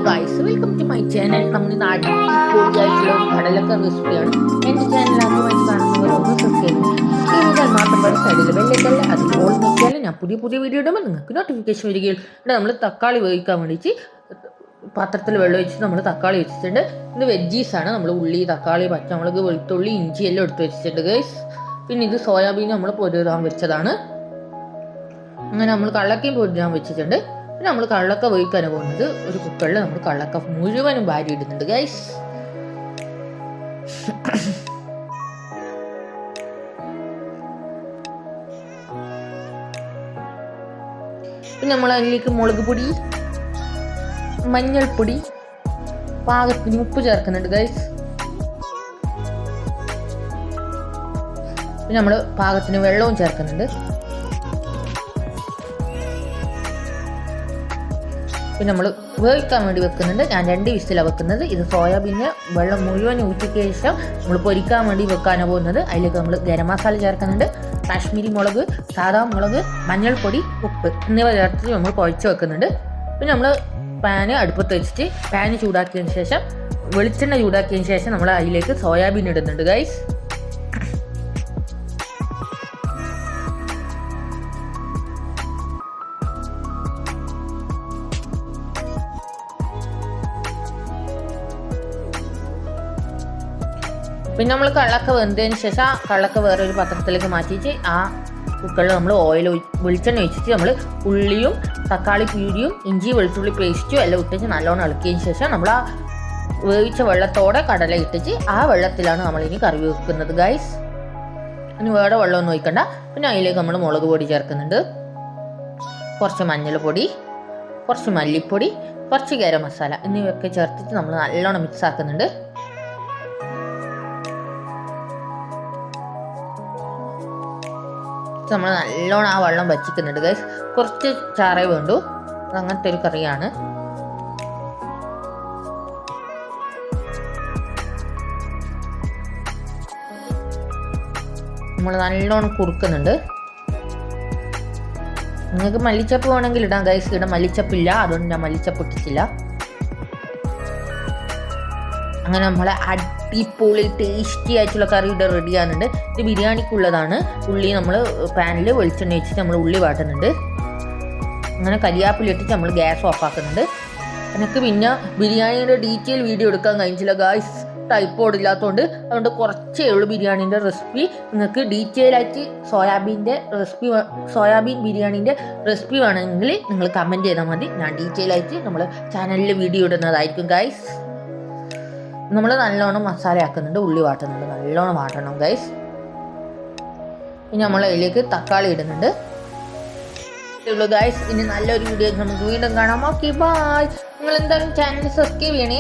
Guys, welcome to my channel. നമ്മൾ ഇന്ന് അടിപൊളിയായിട്ടുള്ള കടലക്ക റെസിപ്പിയാണ്. എൻ്റെ ചാനൽ ആദ്യമായി കാണുന്നവർ ഒന്ന് സബ്സ്ക്രൈബ് ചെയ്താൽ മാത്രം വരും. സൈഡിൽ ബെല്ലൈക്കല്ല അതുപോലെ നോക്കിയാൽ ഞാൻ പുതിയ വീഡിയോ ഇടുമ്പോൾ നിങ്ങൾക്ക് നോട്ടിഫിക്കേഷൻ വരികയും. ഇവിടെ നമ്മൾ തക്കാളി വേവിക്കാൻ വേണ്ടിയിട്ട് പാത്രത്തിൽ വെള്ളം ഒഴിച്ച് നമ്മൾ തക്കാളി വെച്ചിട്ടുണ്ട്. ഇത് വെജീസാണ്. നമ്മൾ ഉള്ളി, തക്കാളി, പച്ചമുളക്, വെളുത്തുള്ളി, ഇഞ്ചി എല്ലാം എടുത്ത് വെച്ചിട്ടുണ്ട് ഗൈസ്. പിന്നെ ഇത് സോയാബീൻ നമ്മൾ പൊരിടാൻ വെച്ചതാണ്. അങ്ങനെ നമ്മൾ കള്ളക്കയും പൊരിടാൻ വെച്ചിട്ടുണ്ട്. പിന്നെ നമ്മൾ കള്ളക്ക വേവിക്കാനാണ് പോകുന്നത്. ഒരു കുക്കറിൽ നമ്മൾ കള്ളക്ക മുഴുവനും വാരി ഇടുന്നുണ്ട് ഗൈസ്. പിന്നെ നമ്മൾ അതിലേക്ക് മുളക് പൊടി, മഞ്ഞൾപ്പൊടി, പാകത്തിന് ഉപ്പ് ചേർക്കുന്നുണ്ട് ഗൈസ്. പിന്നെ നമ്മൾ പാകത്തിന് വെള്ളവും ചേർക്കുന്നുണ്ട്. പിന്നെ നമ്മൾ വേവിക്കാൻ വേണ്ടി വെക്കുന്നുണ്ട്. ഞാൻ 2 വിസിലാണ് വെക്കുന്നത്. ഇത് സോയാബീന് വെള്ളം മുഴുവൻ ഊറ്റിക്ക് ശേഷം നമ്മൾ പൊരിക്കാൻ വേണ്ടി വെക്കാനാണ് പോകുന്നത്. അതിലേക്ക് നമ്മൾ ഗരം മസാല ചേർക്കുന്നുണ്ട്. കാശ്മീരി മുളക്, സാധാ മുളക്, മഞ്ഞൾപ്പൊടി, ഉപ്പ് എന്നിവ ചേർത്ത് നമ്മൾ കുഴച്ച് വെക്കുന്നുണ്ട്. പിന്നെ നമ്മൾ പാന് അടുപ്പത്ത് വെച്ചിട്ട് പാന് ചൂടാക്കിയതിന് ശേഷം വെളിച്ചെണ്ണ ചൂടാക്കിയതിന് ശേഷം നമ്മൾ അതിലേക്ക് സോയാബീൻ ഇടുന്നുണ്ട് ഗൈസ്. പിന്നെ നമ്മൾ കള്ളക്ക വെന്തതിന് ശേഷം ആ കള്ളക്ക വേറൊരു പാത്രത്തിലേക്ക് മാറ്റിയിട്ട് ആ കുക്കറിൽ നമ്മൾ വെളിച്ചെണ്ണ ഒഴിച്ചിട്ട് നമ്മൾ ഉള്ളിയും തക്കാളി പ്യൂരിയും ഇഞ്ചി വെളുത്തുള്ളി പേസ്റ്റും എല്ലാം ഇട്ടിട്ട് നല്ലോണം ഇളക്കിയതിന് ശേഷം നമ്മൾ ആ വേവിച്ച വെള്ളത്തോടെ കടല ഇട്ടിട്ട് ആ വെള്ളത്തിലാണ് നമ്മളിനി കറി വെക്കുന്നത് ഗൈസ്. ഇനി വേറെ വെള്ളമൊന്നും ഒഴിക്കണ്ട. പിന്നെ അതിലേക്ക് നമ്മൾ മുളക് പൊടി ചേർക്കുന്നുണ്ട്, കുറച്ച് മഞ്ഞൾപ്പൊടി, കുറച്ച് മല്ലിപ്പൊടി, കുറച്ച് ഗരം മസാല എന്നിവയൊക്കെ ചേർത്തിട്ട് നമ്മൾ നല്ലോണം മിക്സ് ആക്കുന്നുണ്ട്. നമ്മൾ നല്ലോണം ആ വെള്ളം വച്ചിക്കുന്നുണ്ട് ഗൈസ്. കുറച്ച് ചാറേ വേണ്ടു. അങ്ങനത്തെ ഒരു കറിയാണ്. നമ്മൾ നല്ലോണം കുറുക്കുന്നുണ്ട്. നിങ്ങൾക്ക് മല്ലിച്ചപ്പ് വേണമെങ്കിൽ ഇടാം ഗൈസ്. ഇവിടെ മല്ലിച്ചപ്പില്ല, അതുകൊണ്ട് ഞാൻ മല്ലിച്ചപ്പ് ഇട്ടിട്ടില്ല. അങ്ങനെ നമ്മളെ അടിപൊളി ടേസ്റ്റി ആയിട്ടുള്ള കറി ഇവിടെ റെഡി ആകുന്നുണ്ട്. ഇത് ബിരിയാണിക്കുള്ളതാണ്. ഉള്ളി നമ്മൾ പാനിൽ വെളിച്ചെണ്ണ വെച്ചിട്ട് നമ്മൾ ഉള്ളി വാട്ടുന്നുണ്ട്. അങ്ങനെ കരിയാപ്പില ഇട്ടിട്ട് നമ്മൾ ഗ്യാസ് ഓഫ് ആക്കുന്നുണ്ട്. എനിക്ക് പിന്നെ ബിരിയാണിയുടെ ഡീറ്റെയിൽ വീഡിയോ എടുക്കാൻ കഴിഞ്ഞില്ല ഗായ്സ്, ടൈപ്പോഡ് ഇല്ലാത്തതുകൊണ്ട്. അതുകൊണ്ട് കുറച്ചേ ഉള്ളൂ ബിരിയാണീൻ്റെ റെസിപ്പി. നിങ്ങൾക്ക് ഡീറ്റെയിൽ ആയിട്ട് സോയാബീൻ ബിരിയാണീൻ്റെ റെസിപ്പി വേണമെങ്കിൽ നിങ്ങൾ കമൻറ്റ് ചെയ്താൽ മതി. ഞാൻ ഡീറ്റെയിൽ ആയിട്ട് നമ്മൾ ചാനലിൽ വീഡിയോ ഇടുന്നതായിരിക്കും ഗായ്സ്. നമ്മൾ നല്ലോണം മസാല ആക്കുന്നുണ്ട്, ഉള്ളി വാട്ടുന്നുണ്ട്. നല്ലോണം വാട്ടണം ഗൈസ്. ഇനി നമ്മൾ അതിലേക്ക് തക്കാളി ഇടുന്നുണ്ട് ഗൈസ്. ഇനി നല്ലൊരു വീഡിയോ നമുക്ക് വീണ്ടും കാണാം. Okay, bye. നിങ്ങൾ എന്തായാലും ചാനൽ സബ്സ്ക്രൈബ് ചെയ്യണേ.